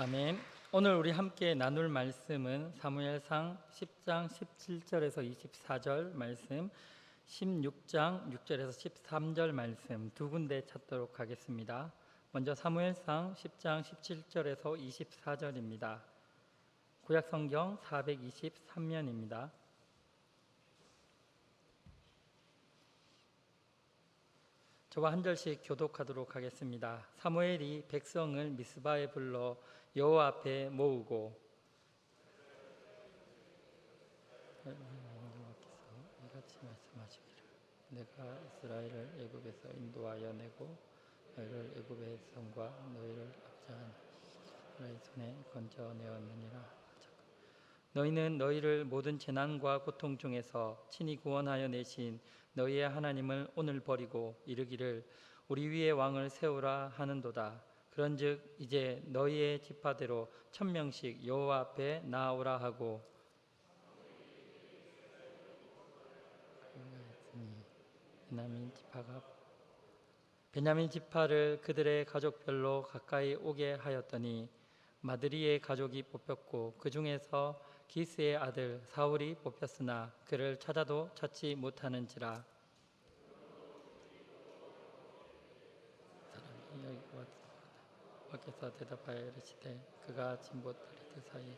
아멘. 오늘 우리 함께 나눌 말씀은 사무엘상 10장 17절에서 24절 말씀, 16장 6절에서 13절 말씀 두 군데 찾도록 하겠습니다. 먼저 사무엘상 10장 17절에서 24절입니다. 구약성경 423면입니다. 저와 한 절씩 교독하도록 하겠습니다. 사무엘이 백성을 미스바에 불러 여호와 앞에 모으고 이같이 말씀하시기를 내가 이스라엘을 애굽에서 인도하여 내고 너희를 애굽의 손과 너희를 압제한 나라의 손에 건져내었느니라. 너희는 너희를 모든 재난과 고통 중에서 친히 구원하여 내신 너희의 하나님을 오늘 버리고 이르기를 우리 위에 왕을 세우라 하는도다. 그런즉 이제 너희의 지파대로 1000명씩 여호와 앞에 나아오라 하고 베냐민 지파를 그들의 가족별로 가까이 오게 하였더니 마드리의 가족이 뽑혔고 그 중에서 기스의 아들 사울이 뽑혔으나 그를 찾아도 찾지 못하는지라. 사람이 여기서 대답하여 이르시되 그가 진봇다리들 사이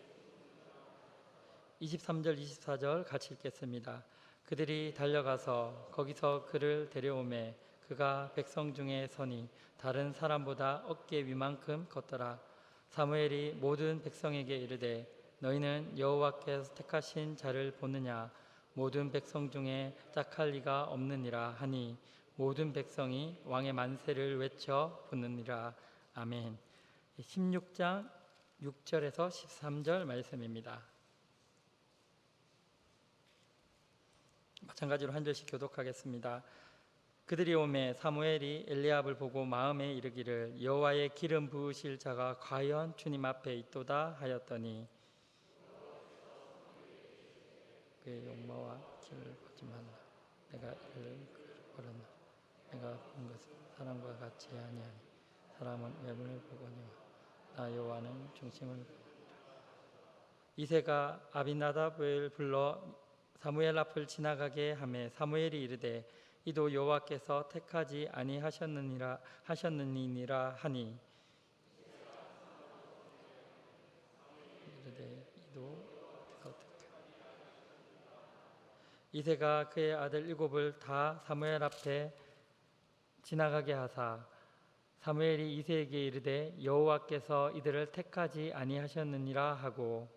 23절 24절 같이 읽겠습니다. 그들이 달려가서 거기서 그를 데려오매 그가 백성 중에 서니 다른 사람보다 어깨 위만큼 컸더라. 사무엘이 모든 백성에게 이르되 너희는 여호와께서 택하신 자를 보느냐? 모든 백성 중에 짝할 리가 없느니라 하니 모든 백성이 왕의 만세를 외쳐 부르니라. 아멘. 16장 6절에서 13절 말씀입니다. 마찬가지로 한 절씩 교독하겠습니다. 그들이 오매 사무엘이 엘리압을 보고 마음에 이르기를 여호와의 기름 부으실 자가 과연 주님 앞에 있도다 하였더니 그의 용모와 길을 보지 말라. 내가 이를 걸었나. 내가 본 것은 사람과 같이 아니하니 사람은 외모를 보거니와 나 여호와는 중심을 보느니라. 이새가 아비나답을 불러 사무엘 앞을 지나가게 하매 사무엘이 이르되 이도 여호와께서 택하지 아니하셨느니라 하니 이르되 이새가 그의 아들 7을 다 사무엘 앞에 지나가게 하사 사무엘이 이새에게 이르되 여호와께서 이들을 택하지 아니하셨느니라 하고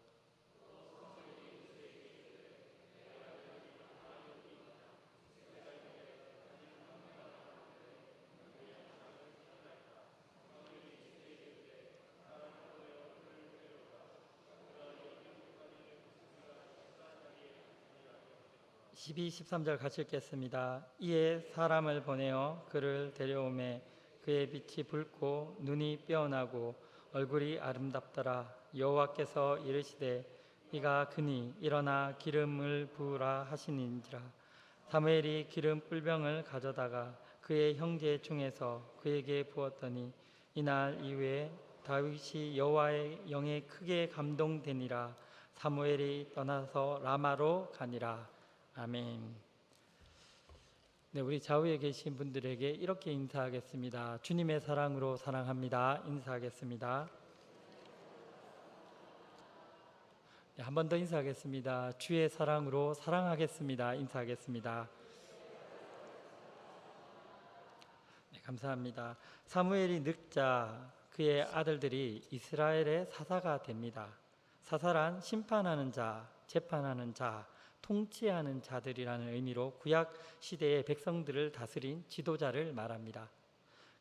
12, 13절 같이 읽겠습니다. 이에 사람을 보내어 그를 데려오매 그의 빛이 붉고 눈이 빼어나고 얼굴이 아름답더라. 여호와께서 이르시되 이가 그니 일어나 기름을 부으라 하시니라. 사무엘이 기름 뿔병을 가져다가 그의 형제 중에서 그에게 부었더니 이날 이후에 다윗이 여호와의 영에 크게 감동되니라. 사무엘이 떠나서 라마로 가니라. 아멘. 네, 우리 좌우에 계신 분들에게 이렇게 인사하겠습니다. 주님의 사랑으로 사랑합니다. 인사하겠습니다. 네, 한 번 더 인사하겠습니다. 주의 사랑으로 사랑하겠습니다. 인사하겠습니다. 네, 감사합니다. 사무엘이 늙자 그의 아들들이 이스라엘의 사사가 됩니다. 사사란 심판하는 자, 재판하는 자, 통치하는 자들이라는 의미로 구약 시대의 백성들을 다스린 지도자를 말합니다.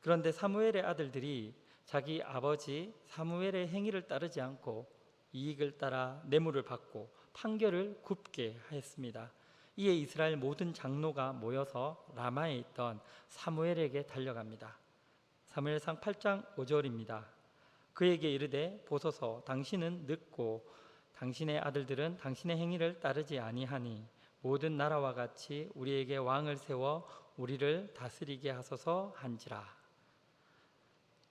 그런데 사무엘의 아들들이 자기 아버지 사무엘의 행위를 따르지 않고 이익을 따라 뇌물을 받고 판결을 굽게 하였습니다. 이에 이스라엘 모든 장로가 모여서 라마에 있던 사무엘에게 달려갑니다. 사무엘상 8장 5절입니다. 그에게 이르되 보소서 당신은 늙고 당신의 아들들은 당신의 행위를 따르지 아니하니 모든 나라와 같이 우리에게 왕을 세워 우리를 다스리게 하소서 한지라.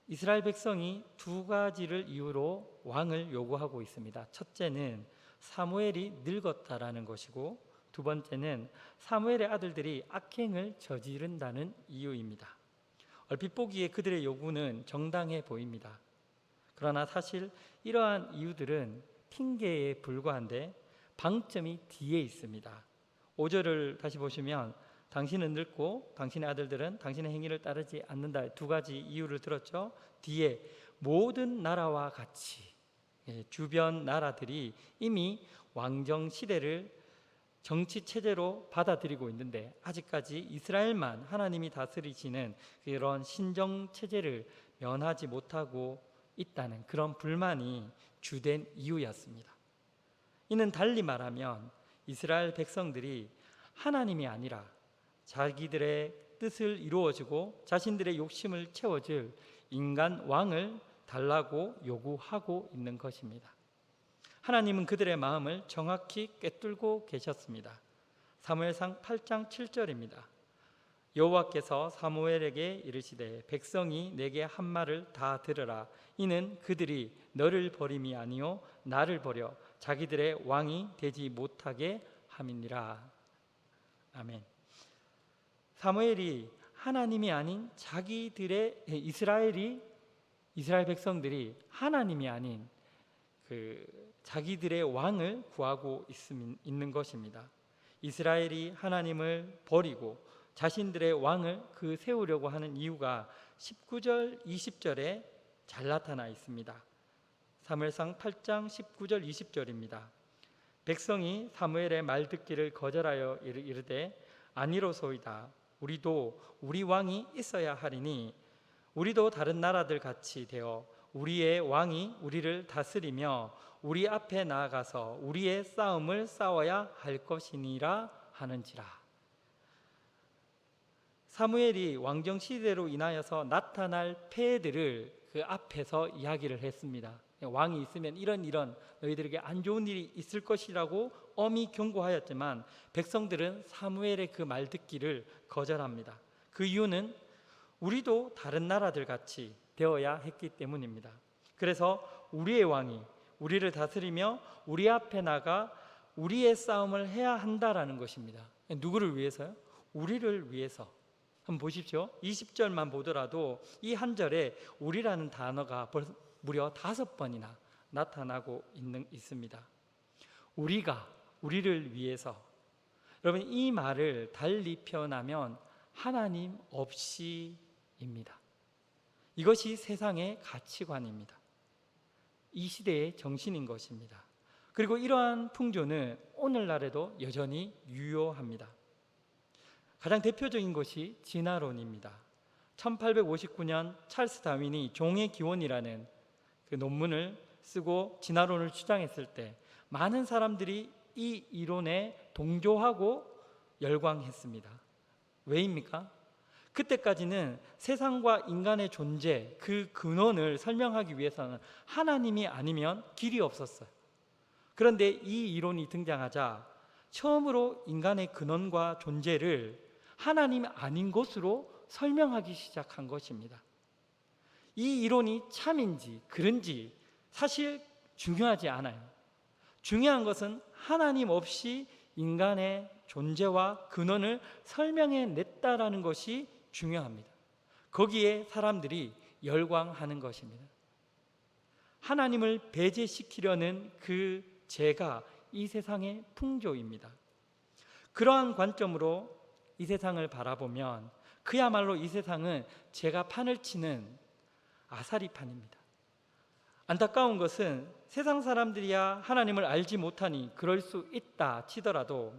이스라엘 백성이 두 가지를 이유로 왕을 요구하고 있습니다. 첫째는 사무엘이 늙었다라는 것이고, 두 번째는 사무엘의 아들들이 악행을 저지른다는 이유입니다. 얼핏 보기에 그들의 요구는 정당해 보입니다. 그러나 사실 이러한 이유들은 핑계에 불과한데 방점이 뒤에 있습니다. 5절을 다시 보시면 당신은 늙고 당신의 아들들은 당신의 행위를 따르지 않는다. 두 가지 이유를 들었죠. 뒤에 모든 나라와 같이, 주변 나라들이 이미 왕정 시대를 정치 체제로 받아들이고 있는데 아직까지 이스라엘만 하나님이 다스리시는 그런 신정 체제를 면하지 못하고 있다는 그런 불만이 주된 이유였습니다. 이는 달리 말하면 이스라엘 백성들이 하나님이 아니라 자기들의 뜻을 이루어주고 자신들의 욕심을 채워줄 인간 왕을 달라고 요구하고 있는 것입니다. 하나님은 그들의 마음을 정확히 꿰뚫고 계셨습니다. 사무엘상 8장 7절입니다. 여호와께서 사무엘에게 이르시되 백성이 내게 한 말을 다 들으라. 이는 그들이 너를 버림이 아니요 나를 버려 자기들의 왕이 되지 못하게 함이니라. 아멘. 사무엘이 하나님이 아닌 자기들의 이스라엘 백성들이 하나님이 아닌 자기들의 왕을 구하고 있는 것입니다. 이스라엘이 하나님을 버리고 자신들의 왕을 세우려고 하는 이유가 19절, 20절에 잘 나타나 있습니다. 사무엘상 8장 19절, 20절입니다. 백성이 사무엘의 말 듣기를 거절하여 이르되 아니로소이다. 우리도 우리 왕이 있어야 하리니 우리도 다른 나라들 같이 되어 우리의 왕이 우리를 다스리며 우리 앞에 나아가서 우리의 싸움을 싸워야 할 것이니라 하는지라. 사무엘이 왕정 시대로 인하여서 나타날 폐해들을 그 앞에서 이야기를 했습니다. 왕이 있으면 이런 너희들에게 안 좋은 일이 있을 것이라고 엄히 경고하였지만 백성들은 사무엘의 그 말 듣기를 거절합니다. 그 이유는 우리도 다른 나라들 같이 되어야 했기 때문입니다. 그래서 우리의 왕이 우리를 다스리며 우리 앞에 나가 우리의 싸움을 해야 한다라는 것입니다. 누구를 위해서요? 우리를 위해서. 한번 보십시오. 20절만 보더라도 이 한 절에 우리라는 단어가 무려 5번이나 나타나고 있습니다. 우리가, 우리를 위해서. 여러분, 이 말을 달리 표현하면 하나님 없이입니다. 이것이 세상의 가치관입니다. 이 시대의 정신인 것입니다. 그리고 이러한 풍조는 오늘날에도 여전히 유효합니다. 가장 대표적인 것이 진화론입니다. 1859년 찰스 다윈이 종의 기원이라는 그 논문을 쓰고 진화론을 주장했을 때 많은 사람들이 이 이론에 동조하고 열광했습니다. 왜입니까? 그때까지는 세상과 인간의 존재, 그 근원을 설명하기 위해서는 하나님이 아니면 길이 없었어요. 그런데 이 이론이 등장하자 처음으로 인간의 근원과 존재를 하나님 아닌 것으로 설명하기 시작한 것입니다. 이 이론이 참인지 그른지 사실 중요하지 않아요. 중요한 것은 하나님 없이 인간의 존재와 근원을 설명해 냈다라는 것이 중요합니다. 거기에 사람들이 열광하는 것입니다. 하나님을 배제시키려는 그 죄가 이 세상의 풍조입니다. 그러한 관점으로 이 세상을 바라보면 그야말로 이 세상은 죄가 판을 치는 아사리판입니다. 안타까운 것은 세상 사람들이야 하나님을 알지 못하니 그럴 수 있다 치더라도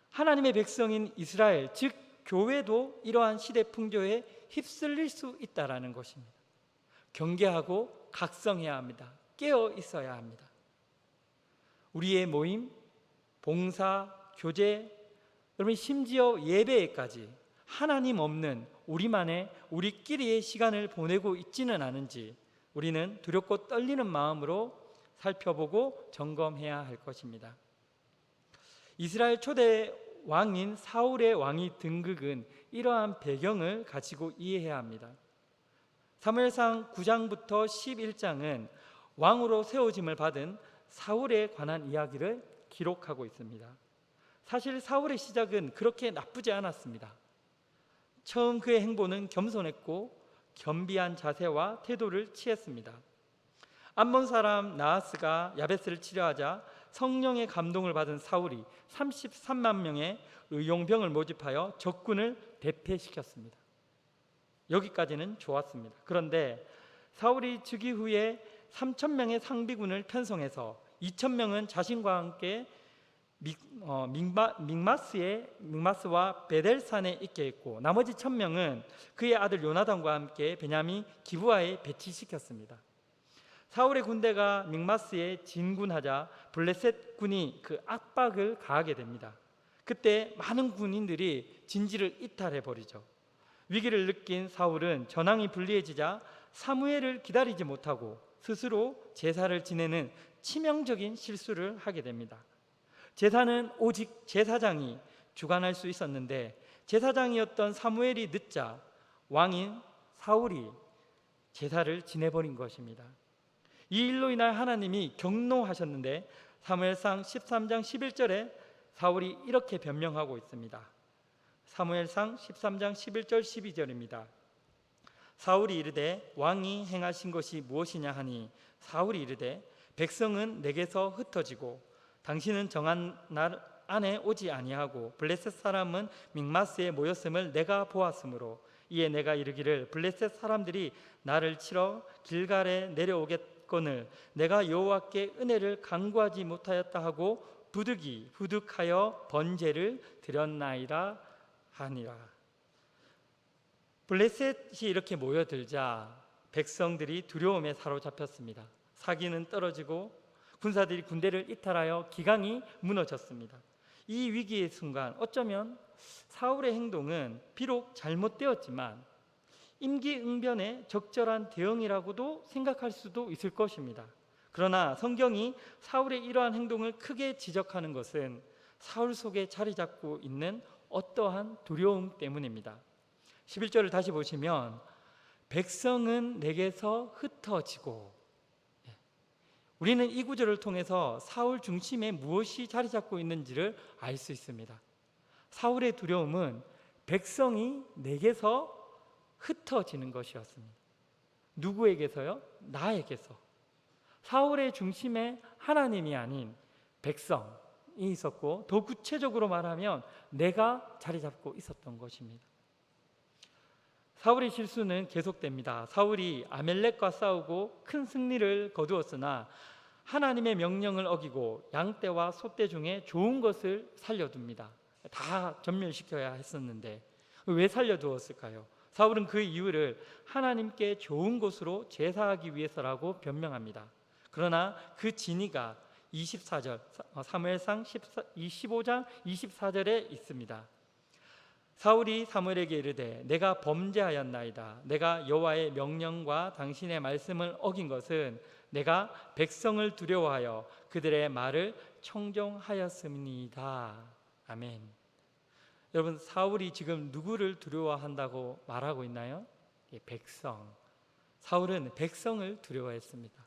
하나님의 백성인 이스라엘, 즉 교회도 이러한 시대 풍조에 휩쓸릴 수 있다라는 것입니다. 경계하고 각성해야 합니다. 깨어 있어야 합니다. 우리의 모임, 봉사, 교제, 여러분 심지어 예배에까지 하나님 없는 우리끼리의 시간을 보내고 있지는 않은지 우리는 두렵고 떨리는 마음으로 살펴보고 점검해야 할 것입니다. 이스라엘 초대 왕인 사울의 왕위 등극은 이러한 배경을 가지고 이해해야 합니다. 사무엘상 9장부터 11장은 왕으로 세워짐을 받은 사울에 관한 이야기를 기록하고 있습니다. 사실 사울의 시작은 그렇게 나쁘지 않았습니다. 처음 그의 행보는 겸손했고 겸비한 자세와 태도를 취했습니다. 암몬 사람 나하스가 야베스를 치려하자 성령의 감동을 받은 사울이 33만 명의 의용병을 모집하여 적군을 대패시켰습니다. 여기까지는 좋았습니다. 그런데 사울이 즉위 후에 3,000명의 상비군을 편성해서 2,000명은 자신과 함께 믹마스와 베델산에 있게 했고 나머지 1,000명은 그의 아들 요나단과 함께 베냐민 기브아에 배치시켰습니다. 사울의 군대가 믹마스에 진군하자 블레셋 군이 그 압박을 가하게 됩니다. 그때 많은 군인들이 진지를 이탈해 버리죠. 위기를 느낀 사울은 전황이 불리해지자 사무엘을 기다리지 못하고 스스로 제사를 지내는 치명적인 실수를 하게 됩니다. 제사는 오직 제사장이 주관할 수 있었는데 제사장이었던 사무엘이 늦자 왕인 사울이 제사를 지내버린 것입니다. 이 일로 인하여 하나님이 경노하셨는데 사무엘상 13장 11절에 사울이 이렇게 변명하고 있습니다. 사무엘상 13장 11절 12절입니다. 사울이 이르되 왕이 행하신 것이 무엇이냐 하니 사울이 이르되 백성은 내게서 흩어지고 당신은 정한 날 안에 오지 아니하고 블레셋 사람은 믹마스에 모였음을 내가 보았으므로 이에 내가 이르기를 블레셋 사람들이 나를 치러 길갈에 내려오겠거늘 내가 여호와께 은혜를 간구하지 못하였다 하고 부득하여 번제를 드렸나이다 하니라. 블레셋이 이렇게 모여들자 백성들이 두려움에 사로잡혔습니다. 사기는 떨어지고 군사들이 군대를 이탈하여 기강이 무너졌습니다. 이 위기의 순간 어쩌면 사울의 행동은 비록 잘못되었지만 임기응변의 적절한 대응이라고도 생각할 수도 있을 것입니다. 그러나 성경이 사울의 이러한 행동을 크게 지적하는 것은 사울 속에 자리 잡고 있는 어떠한 두려움 때문입니다. 11절을 다시 보시면 백성은 내게서 흩어지고, 우리는 이 구절을 통해서 사울 중심에 무엇이 자리 잡고 있는지를 알 수 있습니다. 사울의 두려움은 백성이 내게서 흩어지는 것이었습니다. 누구에게서요? 나에게서. 사울의 중심에 하나님이 아닌 백성이 있었고, 더 구체적으로 말하면 내가 자리 잡고 있었던 것입니다. 사울의 실수는 계속됩니다. 사울이 아멜렉과 싸우고 큰 승리를 거두었으나 하나님의 명령을 어기고 양떼와 소떼 중에 좋은 것을 살려둡니다. 다 전멸시켜야 했었는데 왜 살려두었을까요? 사울은 그 이유를 하나님께 좋은 것으로 제사하기 위해서라고 변명합니다. 그러나 그 진위가 24절, 사무엘상 25장 24절에 있습니다. 사울이 사무엘에게 이르되 내가 범죄하였나이다. 내가 여호와의 명령과 당신의 말씀을 어긴 것은 내가 백성을 두려워하여 그들의 말을 청종하였음이니이다. 아멘. 여러분, 사울이 지금 누구를 두려워한다고 말하고 있나요? 백성. 사울은 백성을 두려워했습니다.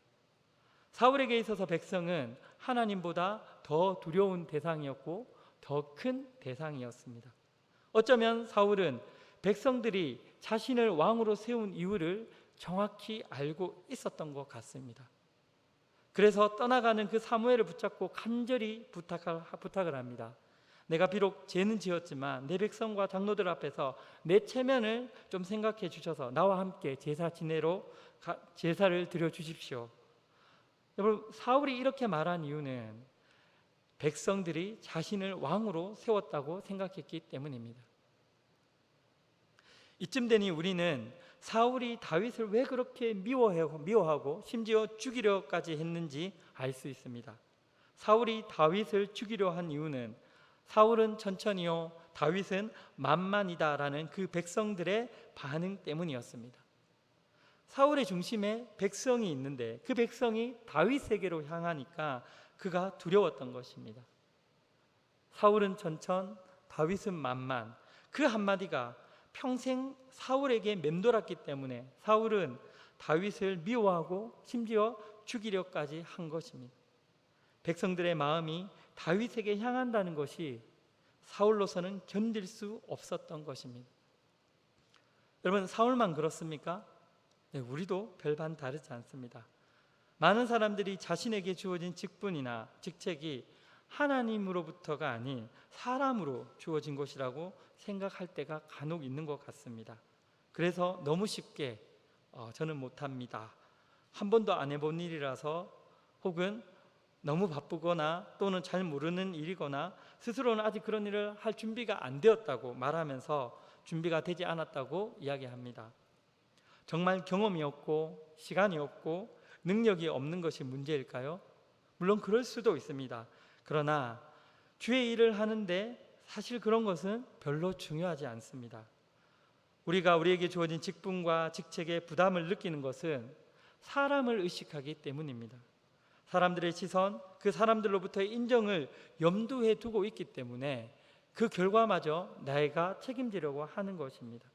사울에게 있어서 백성은 하나님보다 더 두려운 대상이었고 더 큰 대상이었습니다. 어쩌면 사울은 백성들이 자신을 왕으로 세운 이유를 정확히 알고 있었던 것 같습니다. 그래서 떠나가는 그 사무엘을 붙잡고 간절히 부탁을 합니다. 내가 비록 죄는 지었지만 내 백성과 장로들 앞에서 내 체면을 좀 생각해 주셔서 나와 함께 제사 지내러 제사를 드려 주십시오. 여러분, 사울이 이렇게 말한 이유는 백성들이 자신을 왕으로 세웠다고 생각했기 때문입니다. 이쯤 되니 우리는 사울이 다윗을 왜 그렇게 미워하고 심지어 죽이려까지 했는지 알 수 있습니다. 사울이 다윗을 죽이려 한 이유는 사울은 천천히요, 다윗은 만만이다라는 그 백성들의 반응 때문이었습니다. 사울의 중심에 백성이 있는데 그 백성이 다윗에게로 향하니까 그가 두려웠던 것입니다. 사울은 천천, 다윗은 만만. 그 한마디가 평생 사울에게 맴돌았기 때문에 사울은 다윗을 미워하고 심지어 죽이려까지 한 것입니다. 백성들의 마음이 다윗에게 향한다는 것이 사울로서는 견딜 수 없었던 것입니다. 여러분, 사울만 그렇습니까? 네, 우리도 별반 다르지 않습니다. 많은 사람들이 자신에게 주어진 직분이나 직책이 하나님으로부터가 아닌 사람으로 주어진 것이라고 생각할 때가 간혹 있는 것 같습니다. 그래서 너무 쉽게 저는 못합니다, 한 번도 안 해본 일이라서, 혹은 너무 바쁘거나 또는 잘 모르는 일이거나 스스로는 아직 그런 일을 할 준비가 안 되었다고 말하면서 준비가 되지 않았다고 이야기합니다. 정말 경험이 없고 시간이 없고 능력이 없는 것이 문제일까요? 물론 그럴 수도 있습니다. 그러나 주의 일을 하는데 사실 그런 것은 별로 중요하지 않습니다. 우리에게 주어진 직분과 직책의 부담을 느끼는 것은 사람을 의식하기 때문입니다. 사람들의 시선, 그 사람들로부터의 인정을 염두에 두고 있기 때문에 그 결과마저 내가 책임지려고 하는 것입니다.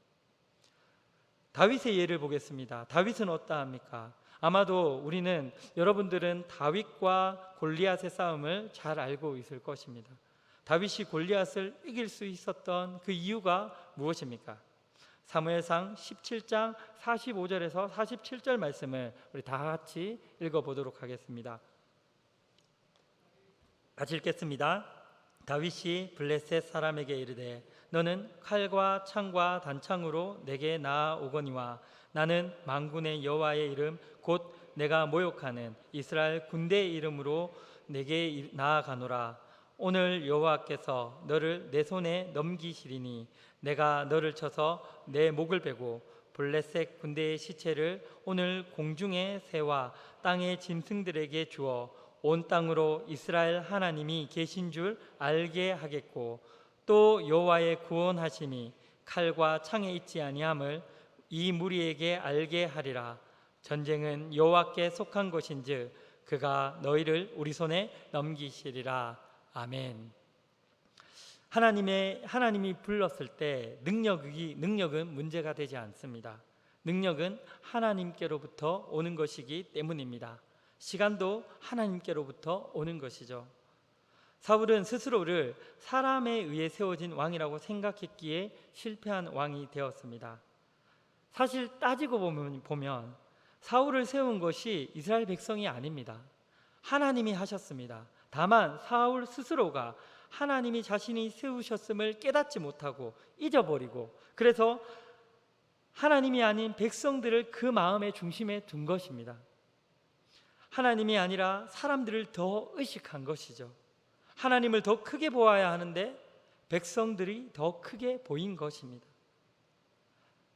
다윗의 예를 보겠습니다. 다윗은 어떠합니까? 아마도 여러분들은 다윗과 골리앗의 싸움을 잘 알고 있을 것입니다. 다윗이 골리앗을 이길 수 있었던 그 이유가 무엇입니까? 사무엘상 17장 45절에서 47절 말씀을 우리 다 같이 읽어보도록 하겠습니다. 같이 읽겠습니다. 다윗이 블레셋 사람에게 이르되 너는 칼과 창과 단창으로 내게 나아오거니와 나는 만군의 여호와의 이름 곧 내가 모욕하는 이스라엘 군대의 이름으로 내게 나아가노라. 오늘 여호와께서 너를 내 손에 넘기시리니 내가 너를 쳐서 내 목을 베고 블레셋 군대의 시체를 오늘 공중의 새와 땅의 짐승들에게 주어 온 땅으로 이스라엘 하나님이 계신 줄 알게 하겠고 또 여호와의 구원하심이 칼과 창에 있지 아니함을 이 무리에게 알게 하리라. 전쟁은 여호와께 속한 것인즉 그가 너희를 우리 손에 넘기시리라. 아멘. 하나님이 불렀을 때 능력은 문제가 되지 않습니다. 능력은 하나님께로부터 오는 것이기 때문입니다. 시간도 하나님께로부터 오는 것이죠. 사울은 스스로를 사람에 의해 세워진 왕이라고 생각했기에 실패한 왕이 되었습니다. 사실 따지고 보면 사울을 세운 것이 이스라엘 백성이 아닙니다. 하나님이 하셨습니다. 다만 사울 스스로가 하나님이 자신이 세우셨음을 깨닫지 못하고 잊어버리고, 그래서 하나님이 아닌 백성들을 그 마음의 중심에 둔 것입니다. 하나님이 아니라 사람들을 더 의식한 것이죠. 하나님을 더 크게 보아야 하는데 백성들이 더 크게 보인 것입니다.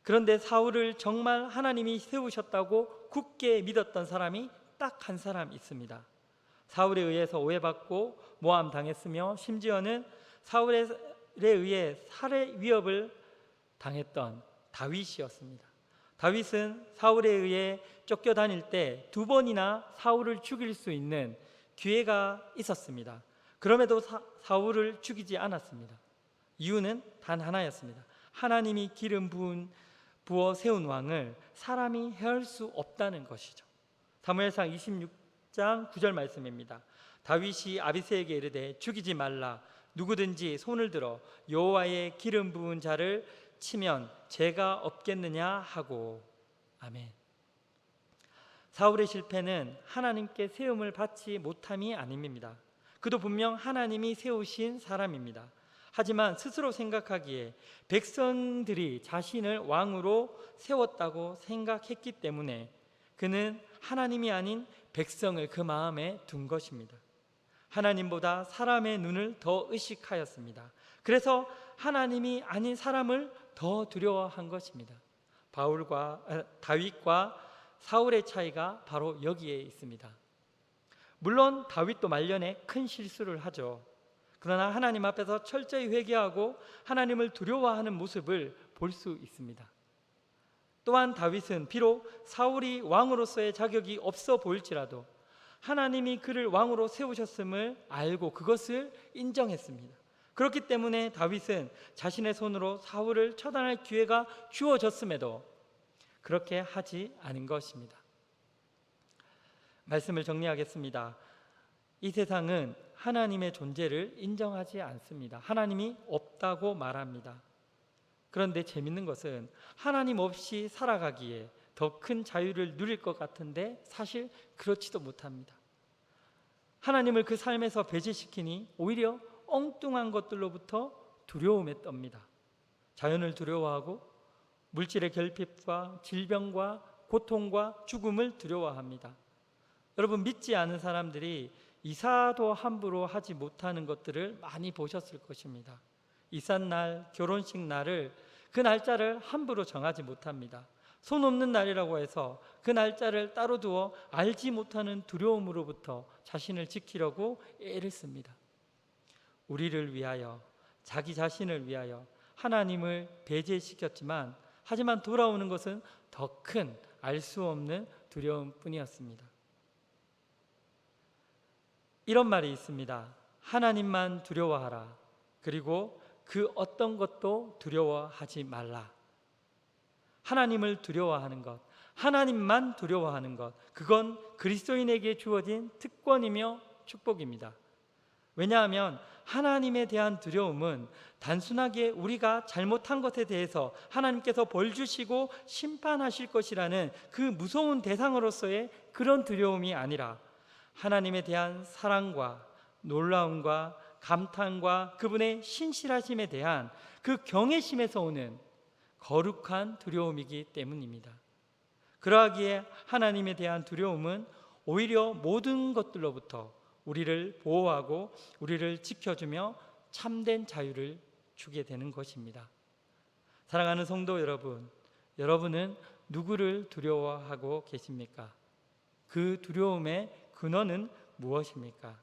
그런데 사울을 정말 하나님이 세우셨다고 굳게 믿었던 사람이 딱 한 사람 있습니다. 사울에 의해서 오해받고 모함 당했으며 심지어는 사울에 의해 살해 위협을 당했던 다윗이었습니다. 다윗은 사울에 의해 쫓겨다닐 때 2번이나 사울을 죽일 수 있는 기회가 있었습니다. 그럼에도 사울을 죽이지 않았습니다. 이유는 단 하나였습니다. 하나님이 기름 부어 세운 왕을 사람이 해할 수 없다는 것이죠. 사무엘상 26장 9절 말씀입니다. 다윗이 아비새에게 이르되 죽이지 말라. 누구든지 손을 들어 여호와의 기름 부은 자를 치면 죄가 없겠느냐 하고. 아멘. 사울의 실패는 하나님께 세움을 받지 못함이 아닙니다. 그도 분명 하나님이 세우신 사람입니다. 하지만 스스로 생각하기에 백성들이 자신을 왕으로 세웠다고 생각했기 때문에 그는 하나님이 아닌 백성을 그 마음에 둔 것입니다. 하나님보다 사람의 눈을 더 의식하였습니다. 그래서 하나님이 아닌 사람을 더 두려워한 것입니다. 다윗과 사울의 차이가 바로 여기에 있습니다. 물론 다윗도 말년에 큰 실수를 하죠. 그러나 하나님 앞에서 철저히 회개하고 하나님을 두려워하는 모습을 볼 수 있습니다. 또한 다윗은 비록 사울이 왕으로서의 자격이 없어 보일지라도 하나님이 그를 왕으로 세우셨음을 알고 그것을 인정했습니다. 그렇기 때문에 다윗은 자신의 손으로 사울을 처단할 기회가 주어졌음에도 그렇게 하지 않은 것입니다. 말씀을 정리하겠습니다. 이 세상은 하나님의 존재를 인정하지 않습니다. 하나님이 없다고 말합니다. 그런데 재밌는 것은 하나님 없이 살아가기에 더 큰 자유를 누릴 것 같은데 사실 그렇지도 못합니다. 하나님을 그 삶에서 배제시키니 오히려 엉뚱한 것들로부터 두려움에 떱니다. 자연을 두려워하고 물질의 결핍과 질병과 고통과 죽음을 두려워합니다. 여러분, 믿지 않은 사람들이 이사도 함부로 하지 못하는 것들을 많이 보셨을 것입니다. 이삿날, 결혼식 날을 그 날짜를 함부로 정하지 못합니다. 손 없는 날이라고 해서 그 날짜를 따로 두어 알지 못하는 두려움으로부터 자신을 지키려고 애를 씁니다. 우리를 위하여, 자기 자신을 위하여 하나님을 배제시켰지만 하지만 돌아오는 것은 더 큰 알 수 없는 두려움뿐이었습니다. 이런 말이 있습니다. 하나님만 두려워하라. 그리고 그 어떤 것도 두려워하지 말라. 하나님을 두려워하는 것, 하나님만 두려워하는 것, 그건 그리스도인에게 주어진 특권이며 축복입니다. 왜냐하면 하나님에 대한 두려움은 단순하게 우리가 잘못한 것에 대해서 하나님께서 벌 주시고 심판하실 것이라는 그 무서운 대상으로서의 그런 두려움이 아니라 하나님에 대한 사랑과 놀라움과 감탄과 그분의 신실하심에 대한 그 경외심에서 오는 거룩한 두려움이기 때문입니다. 그러하기에 하나님에 대한 두려움은 오히려 모든 것들로부터 우리를 보호하고 우리를 지켜주며 참된 자유를 주게 되는 것입니다. 사랑하는 성도 여러분, 여러분은 누구를 두려워하고 계십니까? 그 두려움의 근원은 무엇입니까?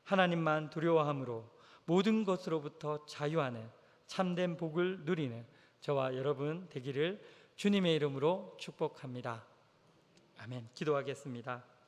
하나님만 두려워함으로 모든 것으로부터 자유하는 참된 복을 누리는 저와 여러분 되기를 주님의 이름으로 축복합니다. 아멘. 기도하겠습니다.